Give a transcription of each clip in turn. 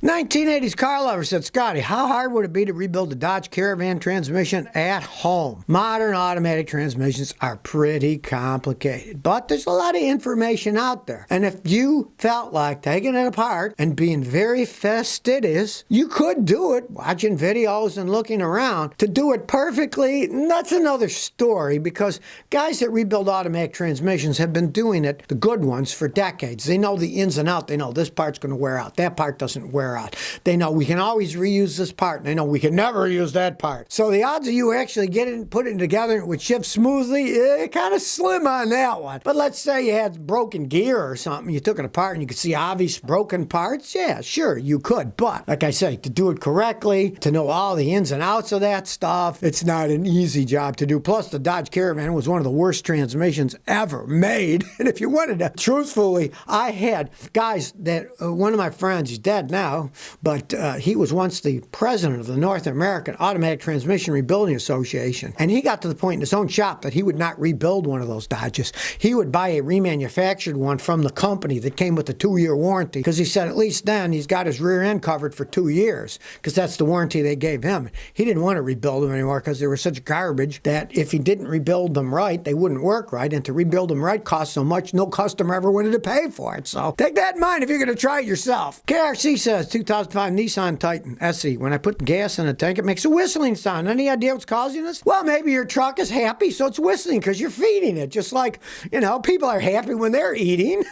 1980s car lover said, Scotty, how hard would it be to rebuild the Dodge Caravan transmission at home? Modern automatic transmissions are pretty complicated, but there's a lot of information out there. And if you felt like taking it apart and being very fastidious, you could do it, watching videos and looking around. To do it perfectly, that's another story, because guys that rebuild automatic transmissions have been doing it, the good ones, for decades. They know the ins and outs. They know this part's going to wear out, that part doesn't wear out. They know we can always reuse this part. They know we can never use that part. So the odds of you actually putting it together and it would shift smoothly, kind of slim on that one. But let's say you had broken gear or something, you took it apart and you could see obvious broken parts. Yeah, sure, you could. But like I say, to do it correctly, to know all the ins and outs of that stuff, it's not an easy job to do. Plus, the Dodge Caravan was one of the worst transmissions ever made. And if you wanted to, truthfully, I had guys that, one of my friends, he's dead now, but he was once the president of the North American Automatic Transmission Rebuilding Association. And he got to the point in his own shop that he would not rebuild one of those Dodges. He would buy a remanufactured one from the company that came with a 2-year warranty, because he said at least then he's got his rear end covered for 2 years, because that's the warranty they gave him. He didn't want to rebuild them anymore because they were such garbage that if he didn't rebuild them right, they wouldn't work right. And to rebuild them right cost so much, no customer ever wanted to pay for it. So take that in mind if you're going to try it yourself. KRC says, 2005 Nissan Titan SE. When I put gas in the tank, it makes a whistling sound. Any idea what's causing this? Well, maybe your truck is happy, so it's whistling because you're feeding it. Just like, people are happy when they're eating.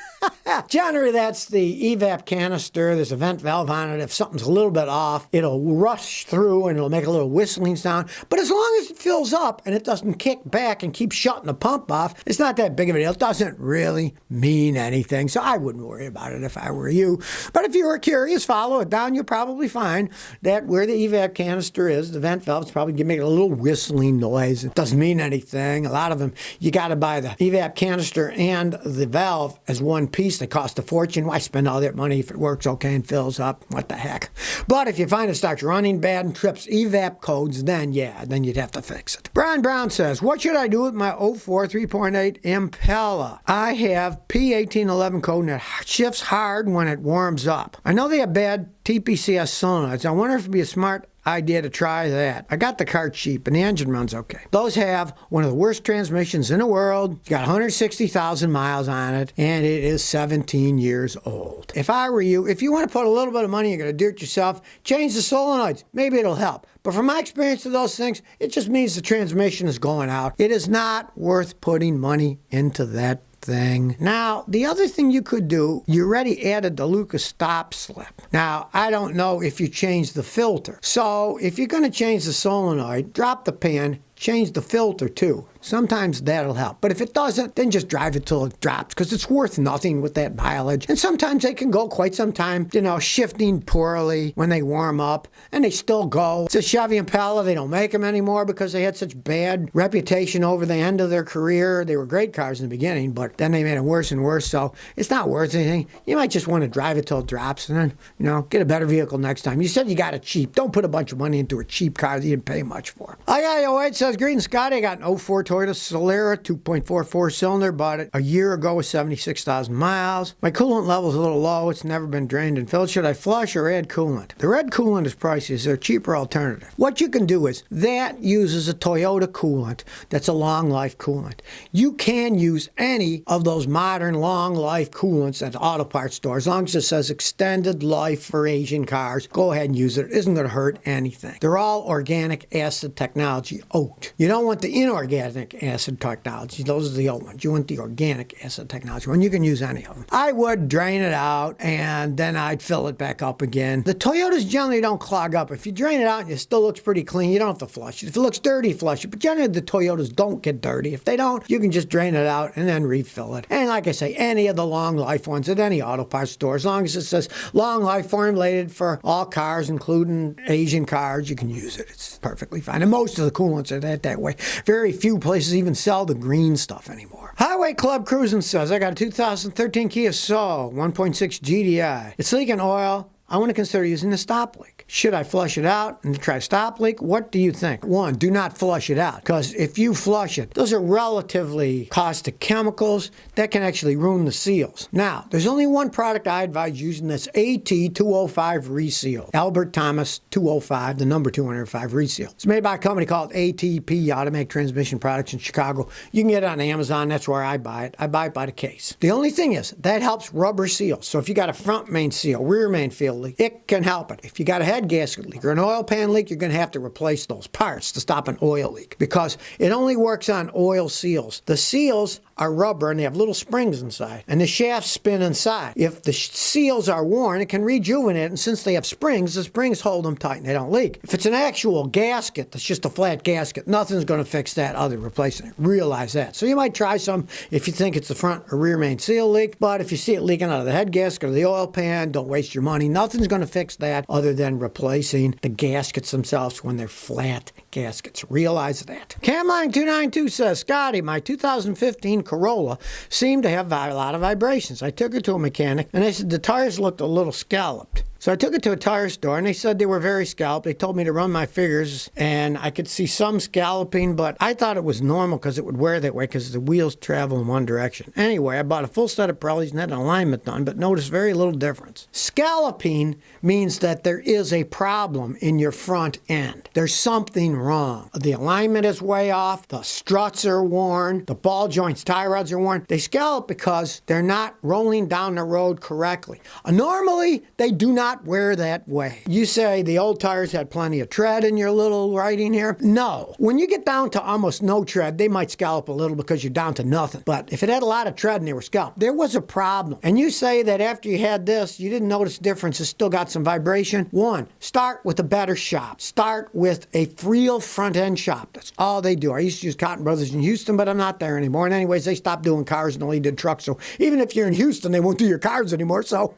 Generally, that's the evap canister. There's a vent valve on it. If something's a little bit off, it'll rush through and it'll make a little whistling sound. But as long as it fills up and it doesn't kick back and keep shutting the pump off, it's not that big of a deal. It doesn't really mean anything. So I wouldn't worry about it if I were you. But if you were curious, follow it down. You'll probably find that where the evap canister is, the vent valve is probably making a little whistling noise. It doesn't mean anything. A lot of them, you got to buy the evap canister and the valve as one piece. They cost a fortune. Why spend all that money if it works okay and fills up? What the heck? But if you find it starts running bad and trips evap codes, then you'd have to fix it. Brian Brown says, what should I do with my 04 3.8 Impala? I have P1811 code and it shifts hard when it warms up. I know they have bad TPCS solenoids. I wonder if it'd be a smart idea to try that. I got the car cheap and the engine runs okay. Those have one of the worst transmissions in the world. It's got 160,000 miles on it and it is 17 years old. If I were you, if you want to put a little bit of money, you're going to do it yourself, change the solenoids. Maybe it'll help. But from my experience with those things, it just means the transmission is going out. It is not worth putting money into that thing. Now, the other thing you could do, you already added the Lucas stop slip. Now, I don't know if you changed the filter. So, if you're going to change the solenoid, drop the pin, change the filter too. Sometimes that'll help. But if it doesn't, then just drive it till it drops, because it's worth nothing with that mileage. And sometimes they can go quite some time, shifting poorly when they warm up, and they still go. It's a Chevy Impala. They don't make them anymore because they had such bad reputation over the end of their career. They were great cars in the beginning, but then they made them worse and worse. So it's not worth anything. You might just want to drive it till it drops and then, get a better vehicle next time. You said you got it cheap. Don't put a bunch of money into a cheap car that you didn't pay much for. IIO8 says, greetings, Scotty. I got an 04 Toyota Solera, 2.44 cylinder. Bought it a year ago with 76,000 miles. My coolant level is a little low. It's never been drained and filled. Should I flush or add coolant? The red coolant is pricey. Is there a cheaper alternative? What you can do is, that uses a Toyota coolant that's a long life coolant. You can use any of those modern long life coolants at the auto parts store. As long as it says extended life for Asian cars, go ahead and use it. It isn't going to hurt anything. They're all organic acid technology oat. You don't want the inorganic acid technology. Those are the old ones. You want the organic acid technology one. You can use any of them. I would drain it out and then I'd fill it back up again. The Toyotas generally don't clog up. If you drain it out and it still looks pretty clean, you don't have to flush it. If it looks dirty, flush it. But generally the Toyotas don't get dirty. If they don't, you can just drain it out and then refill it. And like I say, any of the long life ones at any auto parts store, as long as it says long life formulated for all cars, including Asian cars, you can use it. It's perfectly fine. And most of the coolants are that way. Very few places even sell the green stuff anymore. Highway Club Cruising says, I got a 2013 Kia Soul 1.6 GDI. It's leaking oil I want to consider using the stop leak. Should I flush it out and try to stop leak? What do you think? One, do not flush it out, because if you flush it, those are relatively caustic chemicals that can actually ruin the seals. Now, there's only one product I advise using, that's AT205 Reseal. Albert Thomas 205, the number 205 Reseal. It's made by a company called ATP, Automatic Transmission Products in Chicago. You can get it on Amazon. That's where I buy it. I buy it by the case. The only thing is, that helps rubber seals. So if you got a front main seal, rear main seal leak, it can help it. If you got a head gasket leak or an oil pan leak, you're going to have to replace those parts to stop an oil leak, because it only works on oil seals. The seals are rubber and they have little springs inside, and the shafts spin inside. If the seals are worn, it can rejuvenate, and since they have springs, the springs hold them tight and they don't leak. If it's an actual gasket that's just a flat gasket, nothing's going to fix that other than replacing it. Realize that. So you might try some if you think it's the front or rear main seal leak, but if you see it leaking out of the head gasket or the oil pan, don't waste your money. Nothing's going to fix that other than replacing the gaskets themselves when they're flat gaskets. Realize that. Camline292 says, Scotty, my 2015 Corolla seemed to have a lot of vibrations. I took it to a mechanic and they said the tires looked a little scalloped. So I took it to a tire store and they said they were very scalloped. They told me to run my figures and I could see some scalloping, but I thought it was normal because it would wear that way because the wheels travel in one direction. Anyway, I bought a full set of Pirellis and had an alignment done, but noticed very little difference. Scalloping means that there is a problem in your front end. There's something wrong. The alignment is way off, the struts are worn, the ball joints, tie rods are worn. They scallop because they're not rolling down the road correctly. Normally, they do not wear that way. You say the old tires had plenty of tread in your little writing here. No. When you get down to almost no tread, they might scallop a little because you're down to nothing. But if it had a lot of tread and they were scalloped, there was a problem. And you say that after you had this, you didn't notice difference, it still got some vibration. One, start with a better shop. Start with a real front end shop. That's all they do. I used to use Cotton Brothers in Houston, but I'm not there anymore. And anyways, they stopped doing cars and only did trucks. So even if you're in Houston, they won't do your cars anymore. So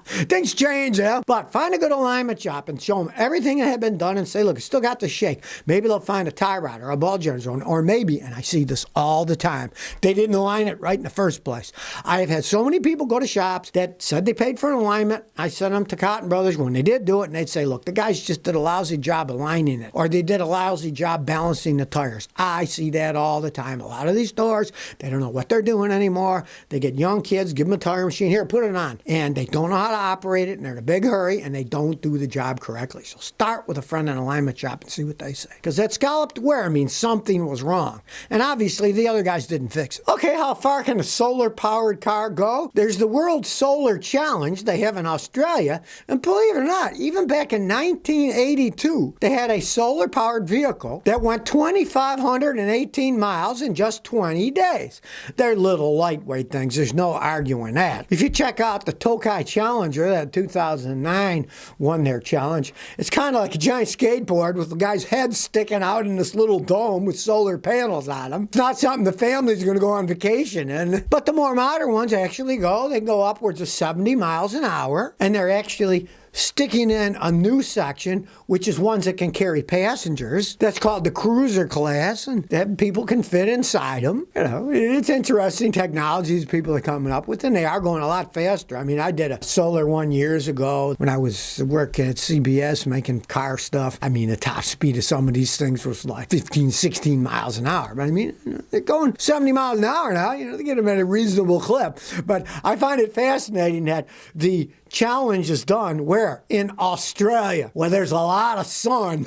things change, yeah. But find a good alignment shop and show them everything that had been done and say, look, it still got the shake. Maybe they'll find a tie rod or a ball joint zone, or maybe, and I see this all the time, they didn't align it right in the first place. I have had so many people go to shops that said they paid for an alignment. I sent them to Cotton Brothers when they did do it, and they'd say, look, the guys just did a lousy job aligning it, or they did a lousy job balancing the tires. I see that all the time. A lot of these stores, they don't know what they're doing anymore. They get young kids, give them a tire machine, here, put it on, and they don't know how to operate it, and they're in a big hurry, and they don't do the job correctly. So start with a front end alignment shop and see what they say. Because that scalloped wear means something was wrong. And obviously the other guys didn't fix it. Okay, how far can a solar powered car go? There's the World Solar Challenge they have in Australia. And believe it or not, even back in 1982, they had a solar powered vehicle that went 2,518 miles in just 20 days. They're little lightweight things. There's no arguing that. If you check out the Tokai Challenger, that 2009 won their challenge. It's kind of like a giant skateboard with the guy's head sticking out in this little dome with solar panels on them. It's not something the family's going to go on vacation in. But the more modern ones actually go. They go upwards of 70 miles an hour, and they're actually sticking in a new section, which is ones that can carry passengers. That's called the cruiser class, and that people can fit inside them. You know, it's interesting technologies people are coming up with, and they are going a lot faster. I mean, I did a solar one years ago when I was working at CBS making car stuff. I mean, the top speed of some of these things was like 15, 16 miles an hour. But I mean, they're going 70 miles an hour now. You know, they get them at a reasonable clip. But I find it fascinating that the challenge is done where? In Australia, where there's a lot of sun.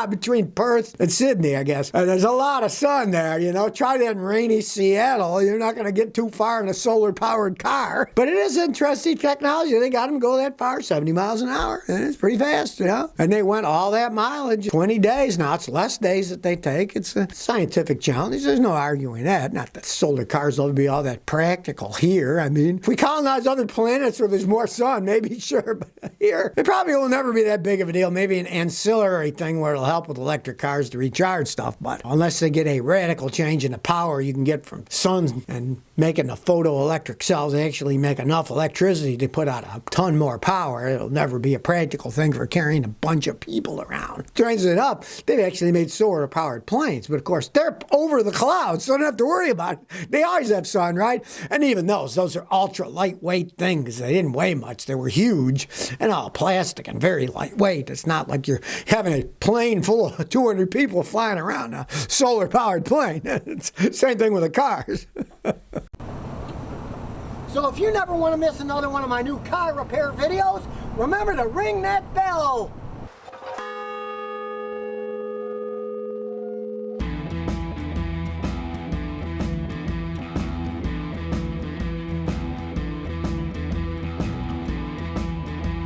Between Perth and Sydney, I guess. And there's a lot of sun there, you know. Try that in rainy Seattle. You're not going to get too far in a solar-powered car. But it is interesting technology. They got them go that far, 70 miles an hour. And it's pretty fast, you know. And they went all that mileage, 20 days. Now, it's less days that they take. It's a scientific challenge. There's no arguing that. Not that solar cars will be all that practical here. I mean, if we colonize other planets where there's more sun, maybe sure. But here, it probably will never be that big of a deal. Maybe an ancillary thing where it'll help with electric cars to recharge stuff, but unless they get a radical change in the power you can get from sun and making the photoelectric cells actually make enough electricity to put out a ton more power. It'll never be a practical thing for carrying a bunch of people around. Turns it up, they've actually made solar-powered planes, but of course they're over the clouds, so they don't have to worry about it. They always have sun, right? And even those are ultra lightweight things. They didn't weigh much. They were huge and all plastic and very lightweight. It's not like you're having a plane full of 200 people flying around, a solar-powered plane. It's the same thing with the cars. So if you never want to miss another one of my new car repair videos, remember to ring that bell.